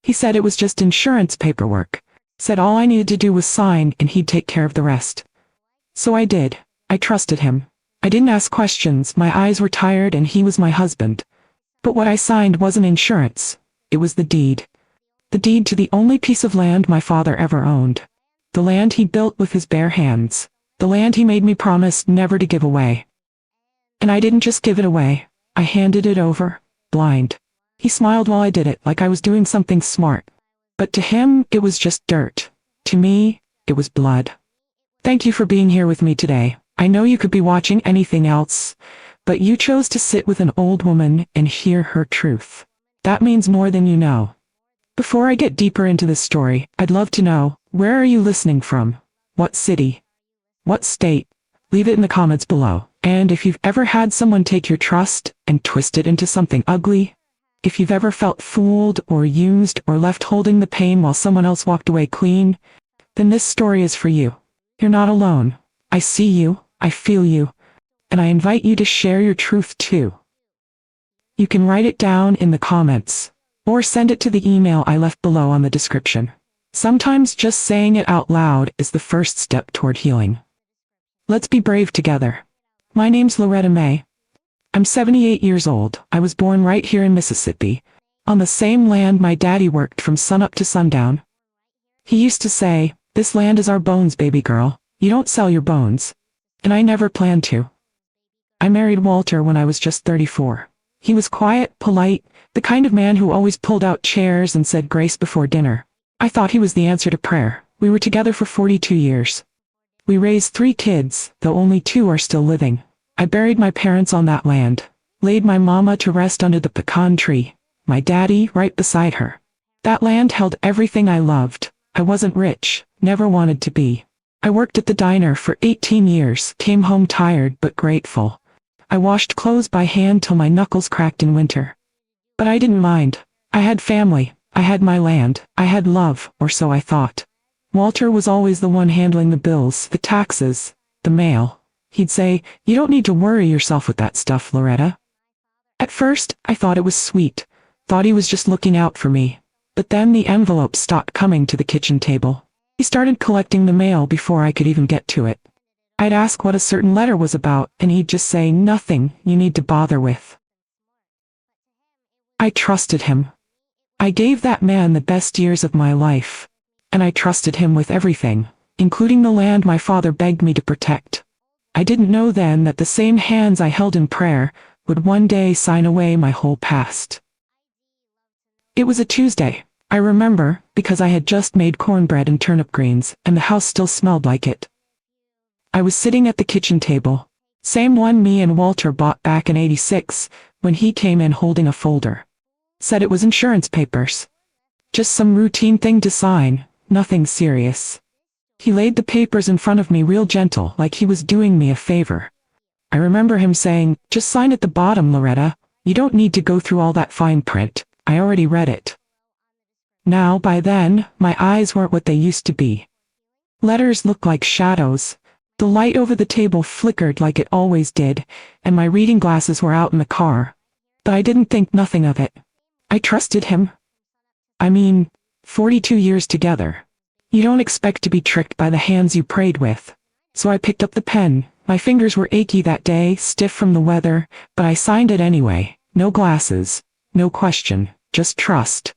He said it was just insurance paperwork. Said all I needed to do was sign and he'd take care of the rest. So I did. I trusted him. I didn't ask questions, my eyes were tired and he was my husband. But what I signed wasn't insurance. It was the deed. The deed to the only piece of land my father ever owned. The land he built with his bare hands. The land he made me promise never to give away. And I didn't just give it away. I handed it over, blind. He smiled while I did it, like I was doing something smart. But to him, it was just dirt. To me, it was blood. Thank you for being here with me today. I know you could be watching anything else, but you chose to sit with an old woman and hear her truth. That means more than you know. Before I get deeper into this story, I'd love to know, where are you listening from? What city? What state? Leave it in the comments below. And if you've ever had someone take your trust and twist it into something ugly, if you've ever felt fooled or used or left holding the pain while someone else walked away clean, then this story is for you. You're not alone. I see you, I feel you, and I invite you to share your truth too. You can write it down in the comments, or send it to the email I left below on the description. Sometimes just saying it out loud is the first step toward healing. Let's be brave together. My name's Loretta May. I'm 78 years old. I was born right here in Mississippi, on the same land my daddy worked from sunup to sundown. He used to say, "This land is our bones, baby girl. You don't sell your bones." And I never planned to. I married Walter when I was just 34. He was quiet, polite, the kind of man who always pulled out chairs and said grace before dinner. I thought he was the answer to prayer. We were together for 42 years. We raised 3 kids, though only 2 are still living. I buried my parents on that land, laid my mama to rest under the pecan tree, my daddy right beside her. That land held everything I loved. I wasn't rich, never wanted to be. I worked at the diner for 18 years, came home tired but grateful. I washed clothes by hand till my knuckles cracked in winter. But I didn't mind. I had family, I had my land, I had love, or so I thought. Walter was always the one handling the bills, the taxes, the mail. He'd say, "You don't need to worry yourself with that stuff, Loretta." At first, I thought it was sweet, thought he was just looking out for me. But then the envelopes stopped coming to the kitchen table. He started collecting the mail before I could even get to it. I'd ask what a certain letter was about, and he'd just say, "Nothing you need to bother with." I trusted him. I gave that man the best years of my life. And I trusted him with everything, including the land my father begged me to protect. I didn't know then that the same hands I held in prayer would one day sign away my whole past. It was a Tuesday, I remember, because I had just made cornbread and turnip greens, and the house still smelled like it. I was sitting at the kitchen table, same one me and Walter bought back in '86, when he came in holding a folder. Said it was insurance papers. Just some routine thing to sign. Nothing serious. He laid the papers in front of me real gentle, like he was doing me a favor. I remember him saying, "Just sign at the bottom, Loretta. You don't need to go through all that fine print. I already read it." Now, by then, my eyes weren't what they used to be. Letters looked like shadows. The light over the table flickered like it always did, and my reading glasses were out in the car. But I didn't think nothing of it. I trusted him. 42 years together. You don't expect to be tricked by the hands you prayed with. So I picked up the pen. My fingers were achy that day, stiff from the weather, but I signed it anyway. No glasses, no question, just trust.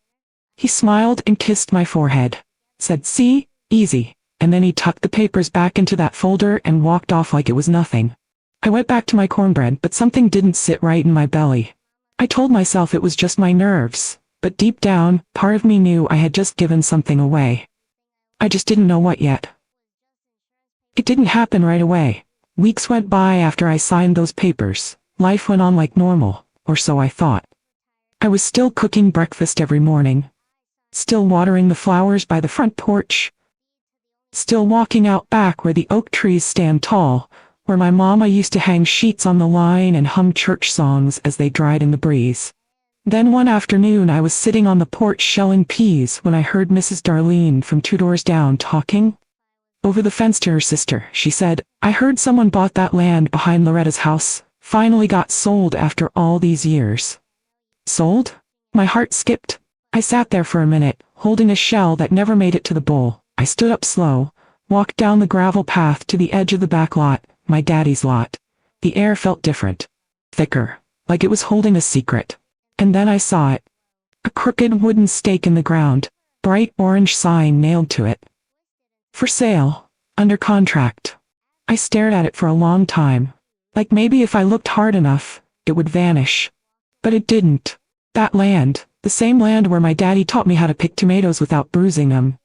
He smiled and kissed my forehead. Said, "See, easy," and then he tucked the papers back into that folder and walked off like it was nothing. I went back to my cornbread, but something didn't sit right in my belly. I told myself it was just my nerves. But deep down, part of me knew I had just given something away. I just didn't know what yet. It didn't happen right away. Weeks went by after I signed those papers. Life went on like normal, or so I thought. I was still cooking breakfast every morning. Still watering the flowers by the front porch. Still walking out back where the oak trees stand tall, where my mama used to hang sheets on the line and hum church songs as they dried in the breeze. Then one afternoon I was sitting on the porch shelling peas when I heard Mrs. Darlene from 2 doors down talking. Over the fence to her sister, she said, "I heard someone bought that land behind Loretta's house, finally got sold after all these years." Sold? My heart skipped. I sat there for a minute, holding a shell that never made it to the bowl. I stood up slow, walked down the gravel path to the edge of the back lot, my daddy's lot. The air felt different. Thicker, like it was holding a secret. And then I saw it. A crooked wooden stake in the ground, bright orange sign nailed to it. For sale, under contract. I stared at it for a long time. Like maybe if I looked hard enough, it would vanish. But it didn't. That land, the same land where my daddy taught me how to pick tomatoes without bruising them.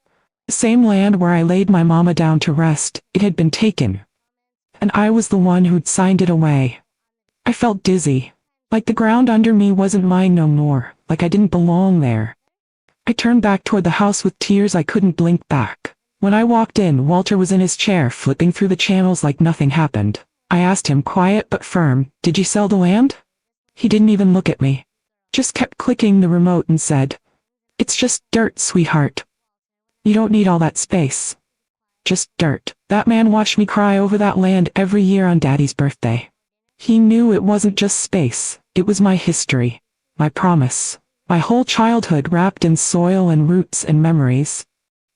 The same land where I laid my mama down to rest, it had been taken. And I was the one who'd signed it away. I felt dizzy. Like the ground under me wasn't mine no more, like I didn't belong there. I turned back toward the house with tears I couldn't blink back. When I walked in, Walter was in his chair flipping through the channels like nothing happened. I asked him, quiet but firm, "Did you sell the land?" He didn't even look at me. Just kept clicking the remote and said, "It's just dirt, sweetheart. You don't need all that space. Just dirt." That man watched me cry over that land every year on Daddy's birthday. He knew it wasn't just space, it was my history, my promise, my whole childhood wrapped in soil and roots and memories.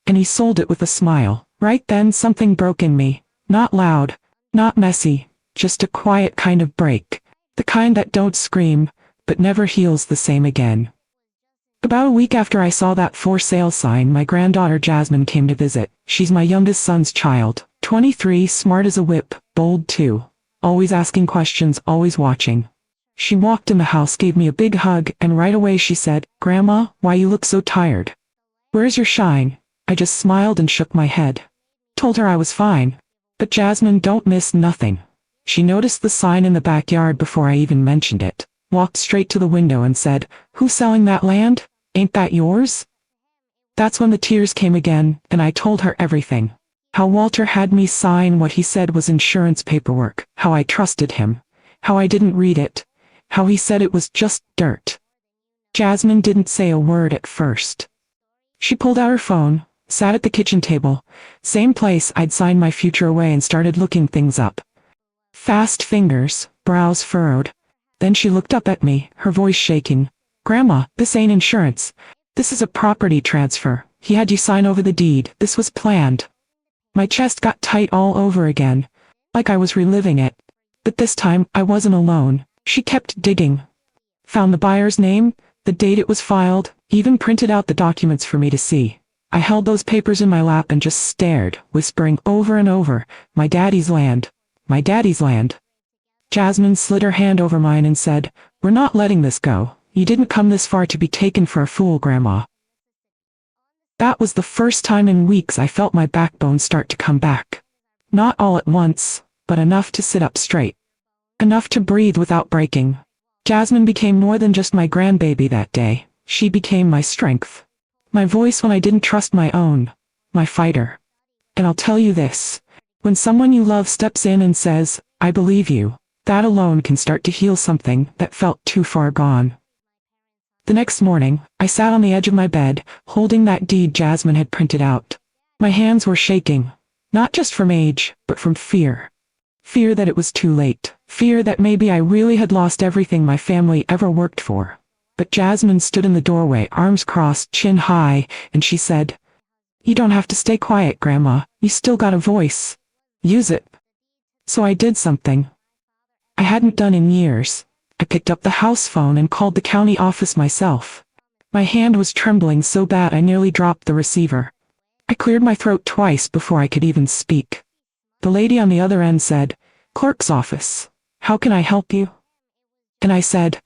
And he sold it with a smile. Right then something broke in me. Not loud, not messy, just a quiet kind of break. The kind that don't scream, but never heals the same again. About a week after I saw that for sale sign, my granddaughter Jasmine came to visit. She's my youngest son's child. 23, smart as a whip, bold too. Always asking questions, always watching. She walked in the house, gave me a big hug, and right away she said, "Grandma, why you look so tired? Where's your shine?" I just smiled and shook my head. Told her I was fine. But Jasmine don't miss nothing. She noticed the sign in the backyard before I even mentioned it, walked straight to the window and said, "Who's selling that land? Ain't that yours?" That's when the tears came again, and I told her everything. How Walter had me sign what he said was insurance paperwork, how I trusted him, how I didn't read it, how he said it was just dirt. Jasmine didn't say a word at first. She pulled out her phone, sat at the kitchen table, same place I'd signed my future away, and started looking things up. Fast fingers, brows furrowed. Then she looked up at me, her voice shaking. "Grandma, this ain't insurance. This is a property transfer. He had you sign over the deed. This was planned." My chest got tight all over again, like I was reliving it. But this time, I wasn't alone. She kept digging. Found the buyer's name, the date it was filed, even printed out the documents for me to see. I held those papers in my lap and just stared, whispering over and over, "My daddy's land. My daddy's land." Jasmine slid her hand over mine and said, "We're not letting this go. You didn't come this far to be taken for a fool, Grandma." That was the first time in weeks I felt my backbone start to come back. Not all at once, but enough to sit up straight. Enough to breathe without breaking. Jasmine became more than just my grandbaby that day. She became my strength. My voice when I didn't trust my own. My fighter. And I'll tell you this. When someone you love steps in and says, "I believe you," that alone can start to heal something that felt too far gone. The next morning, I sat on the edge of my bed, holding that deed Jasmine had printed out. My hands were shaking, not just from age, but from fear. Fear that it was too late. Fear that maybe I really had lost everything my family ever worked for. But Jasmine stood in the doorway, arms crossed, chin high, and she said, "You don't have to stay quiet, Grandma. You still got a voice. Use it." So I did something I hadn't done in years. I picked up the house phone and called the county office myself. My hand was trembling so bad I nearly dropped the receiver. I cleared my throat twice before I could even speak. The lady on the other end said, "Clerk's office. How can I help you?" And I said,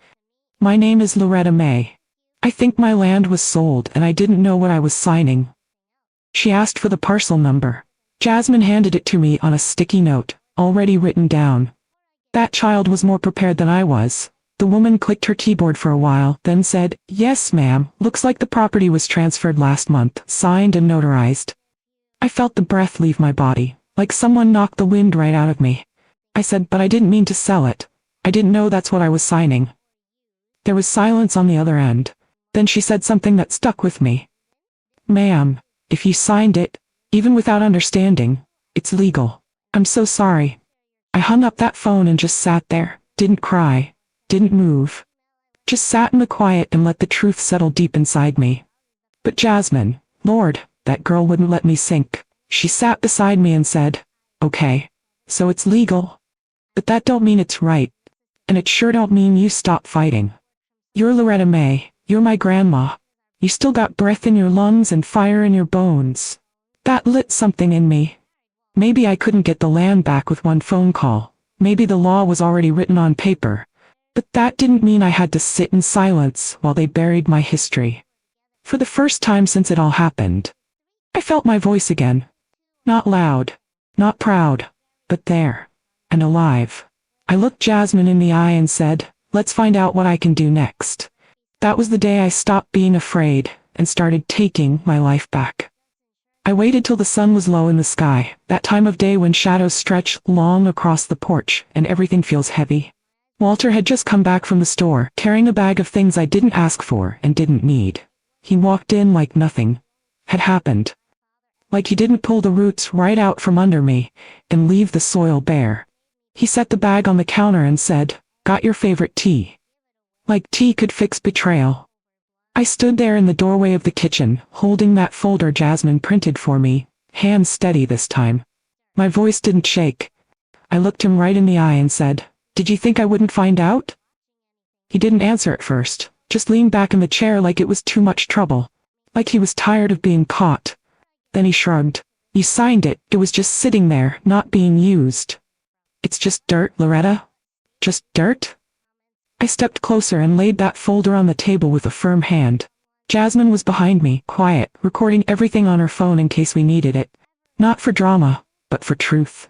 "My name is Loretta May. I think my land was sold and I didn't know what I was signing." She asked for the parcel number. Jasmine handed it to me on a sticky note, already written down. That child was more prepared than I was. The woman clicked her keyboard for a while, then said, "Yes, ma'am, looks like the property was transferred last month, signed and notarized." I felt the breath leave my body, like someone knocked the wind right out of me. I said, "But I didn't mean to sell it. I didn't know that's what I was signing." There was silence on the other end. Then she said something that stuck with me. "Ma'am, if you signed it, even without understanding, it's legal. I'm so sorry." I hung up that phone and just sat there, didn't cry, didn't move. Just sat in the quiet and let the truth settle deep inside me. But Jasmine, Lord, that girl wouldn't let me sink. She sat beside me and said, "Okay, so it's legal. But that don't mean it's right. And it sure don't mean you stop fighting. You're Loretta May, you're my grandma. You still got breath in your lungs and fire in your bones." That lit something in me. Maybe I couldn't get the land back with one phone call. Maybe the law was already written on paper. But that didn't mean I had to sit in silence while they buried my history. For the first time since it all happened, I felt my voice again. Not loud, not proud, but there, and alive. I looked Jasmine in the eye and said, "Let's find out what I can do next." That was the day I stopped being afraid and started taking my life back. I waited till the sun was low in the sky, that time of day when shadows stretch long across the porch and everything feels heavy. Walter had just come back from the store, carrying a bag of things I didn't ask for and didn't need. He walked in like nothing had happened. Like he didn't pull the roots right out from under me and leave the soil bare. He set the bag on the counter and said, "Got your favorite tea?" Like tea could fix betrayal. I stood there in the doorway of the kitchen, holding that folder Jasmine printed for me, hands steady this time. My voice didn't shake. I looked him right in the eye and said, "Did you think I wouldn't find out?" He didn't answer at first, just leaned back in the chair like it was too much trouble, like he was tired of being caught. Then he shrugged. "You signed it, it was just sitting there, not being used. It's just dirt, Loretta. Just dirt?" I stepped closer and laid that folder on the table with a firm hand. Jasmine was behind me, quiet, recording everything on her phone in case we needed it. Not for drama, but for truth.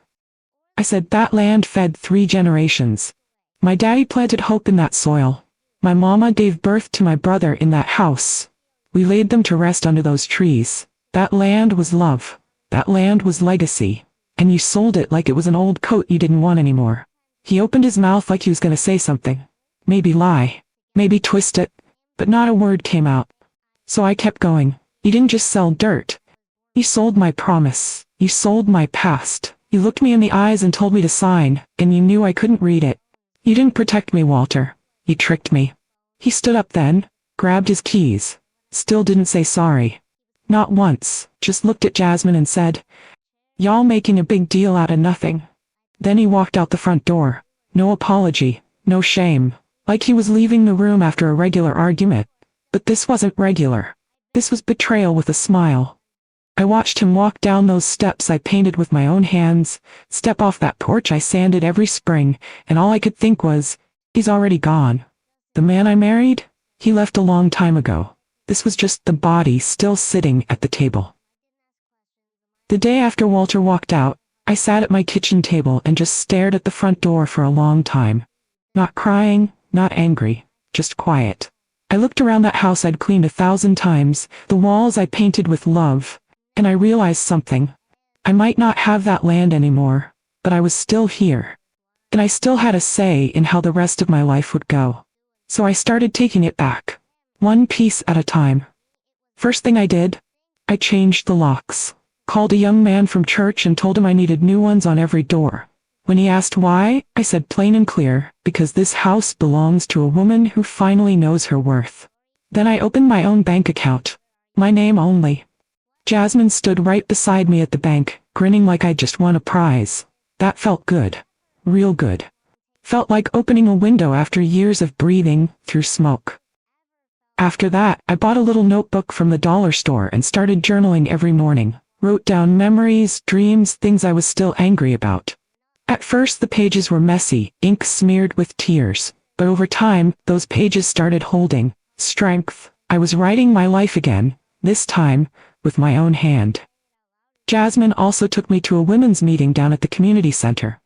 I said, "That land fed 3 generations. My daddy planted hope in that soil. My mama gave birth to my brother in that house. We laid them to rest under those trees. That land was love. That land was legacy. And you sold it like it was an old coat you didn't want anymore." He opened his mouth like he was going to say something. Maybe lie. Maybe twist it. But not a word came out. So I kept going. "You didn't just sell dirt. You sold my promise. You sold my past. You looked me in the eyes and told me to sign, and you knew I couldn't read it. You didn't protect me, Walter. You tricked me." He stood up then, grabbed his keys. Still didn't say sorry. Not once, just looked at Jasmine and said, "Y'all making a big deal out of nothing." Then he walked out the front door. No apology, no shame. Like he was leaving the room after a regular argument. But this wasn't regular. This was betrayal with a smile. I watched him walk down those steps I painted with my own hands, step off that porch I sanded every spring, and all I could think was, he's already gone. The man I married? He left a long time ago. This was just the body still sitting at the table. The day after Walter walked out, I sat at my kitchen table and just stared at the front door for a long time. Not crying, not angry, just quiet. I looked around that house I'd cleaned 1,000 times, the walls I painted with love, and I realized something. I might not have that land anymore, but I was still here. And I still had a say in how the rest of my life would go. So I started taking it back, one piece at a time. First thing I did, I changed the locks, called a young man from church and told him I needed new ones on every door. When he asked why, I said plain and clear, because this house belongs to a woman who finally knows her worth. Then I opened my own bank account, my name only. Jasmine stood right beside me at the bank, grinning like I'd just won a prize. That felt good. Real good. Felt like opening a window after years of breathing through smoke. After that, I bought a little notebook from the dollar store and started journaling every morning. Wrote down memories, dreams, things I was still angry about. At first the pages were messy, ink smeared with tears, but over time, those pages started holding strength. I was writing my life again, this time, with my own hand. Jasmine also took me to a women's meeting down at the community center.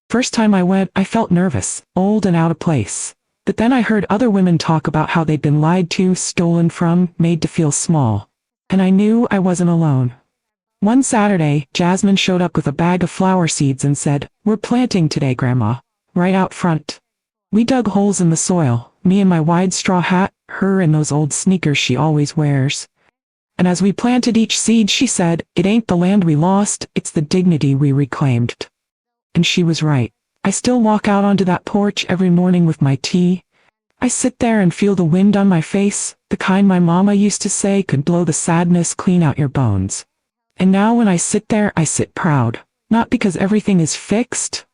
First time I went, I felt nervous, old and out of place. But then I heard other women talk about how they'd been lied to, stolen from, made to feel small. And I knew I wasn't alone. One Saturday, Jasmine showed up with a bag of flower seeds and said, "We're planting today, Grandma." Right out front. We dug holes in the soil, me in my wide straw hat, her in those old sneakers she always wears. And as we planted each seed, she said, "It ain't the land we lost, it's the dignity we reclaimed." And she was right. I still walk out onto that porch every morning with my tea. I sit there and feel the wind on my face, the kind my mama used to say could blow the sadness clean out your bones. And now when I sit there, I sit proud, not because everything is fixed,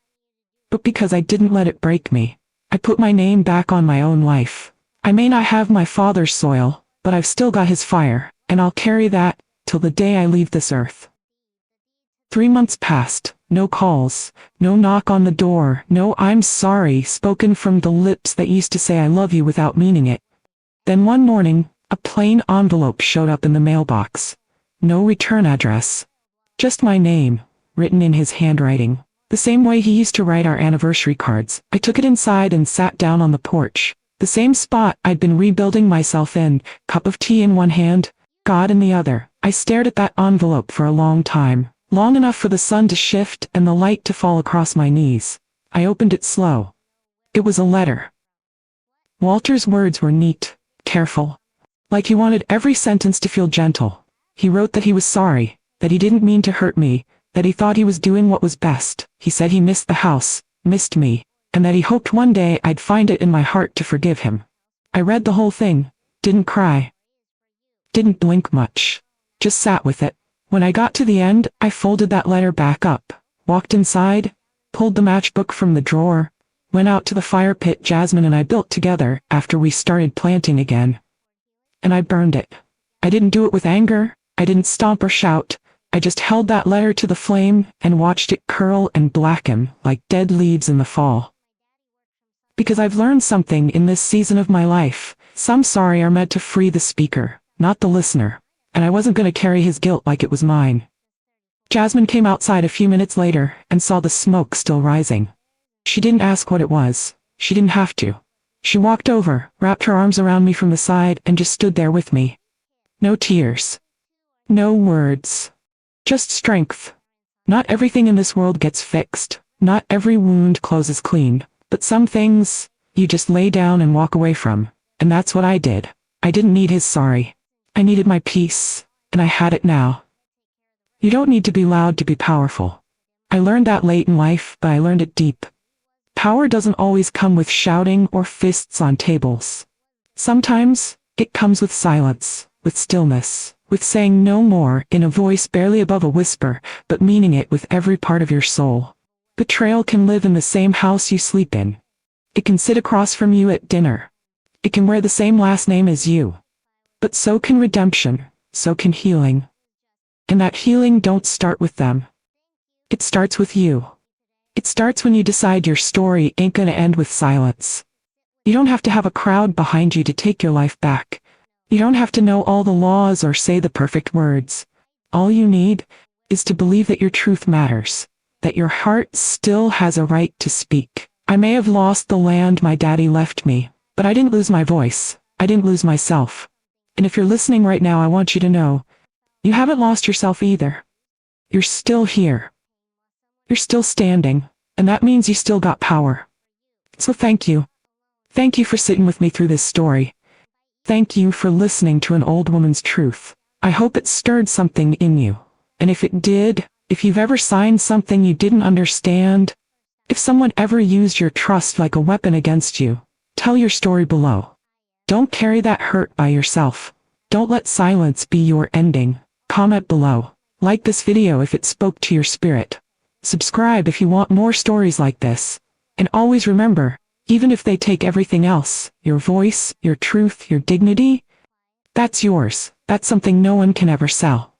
but because I didn't let it break me. I put my name back on my own life. I may not have my father's soil, but I've still got his fire, and I'll carry that till the day I leave this earth. 3 months passed, no calls, no knock on the door, no "I'm sorry" spoken from the lips that used to say "I love you" without meaning it. Then one morning, a plain envelope showed up in the mailbox. No return address. Just my name, written in his handwriting, the same way he used to write our anniversary cards. I took it inside and sat down on the porch, the same spot I'd been rebuilding myself in, cup of tea in one hand, God in the other. I stared at that envelope for a long time, long enough for the sun to shift and the light to fall across my knees. I opened it slow. It was a letter. Walter's words were neat, careful, like he wanted every sentence to feel gentle. He wrote that he was sorry, that he didn't mean to hurt me, that he thought he was doing what was best. He said he missed the house, missed me, and that he hoped one day I'd find it in my heart to forgive him. I read the whole thing, didn't cry, didn't blink much, just sat with it. When I got to the end, I folded that letter back up, walked inside, pulled the matchbook from the drawer, went out to the fire pit Jasmine and I built together after we started planting again. And I burned it. I didn't do it with anger, I didn't stomp or shout. I just held that letter to the flame and watched it curl and blacken like dead leaves in the fall. Because I've learned something in this season of my life. Some sorry are meant to free the speaker, not the listener, and I wasn't going to carry his guilt like it was mine. Jasmine came outside a few minutes later and saw the smoke still rising. She didn't ask what it was. She didn't have to. She walked over, wrapped her arms around me from the side, and just stood there with me. No tears. No words. Just strength. Not everything in this world gets fixed. Not every wound closes clean. But some things, you just lay down and walk away from. And that's what I did. I didn't need his sorry. I needed my peace, and I had it now. You don't need to be loud to be powerful. I learned that late in life, but I learned it deep. Power doesn't always come with shouting or fists on tables. Sometimes, it comes with silence, with stillness, with saying no more in a voice barely above a whisper, but meaning it with every part of your soul. Betrayal can live in the same house you sleep in. It can sit across from you at dinner. It can wear the same last name as you. But so can redemption, so can healing. And that healing don't start with them. It starts with you. It starts when you decide your story ain't gonna end with silence. You don't have to have a crowd behind you to take your life back. You don't have to know all the laws or say the perfect words. All you need is to believe that your truth matters, that your heart still has a right to speak. I may have lost the land my daddy left me, but I didn't lose my voice. I didn't lose myself. And if you're listening right now, I want you to know, you haven't lost yourself either. You're still here. You're still standing, and that means you still got power. So thank you. Thank you for sitting with me through this story. Thank you for listening to an old woman's truth. I hope it stirred something in you. And if it did, if you've ever signed something you didn't understand, if someone ever used your trust like a weapon against you, tell your story below. Don't carry that hurt by yourself. Don't let silence be your ending. Comment below. Like this video if it spoke to your spirit. Subscribe if you want more stories like this. And always remember, even if they take everything else, your voice, your truth, your dignity, that's yours. That's something no one can ever sell.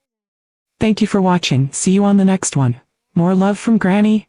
Thank you for watching. See you on the next one. More love from Granny.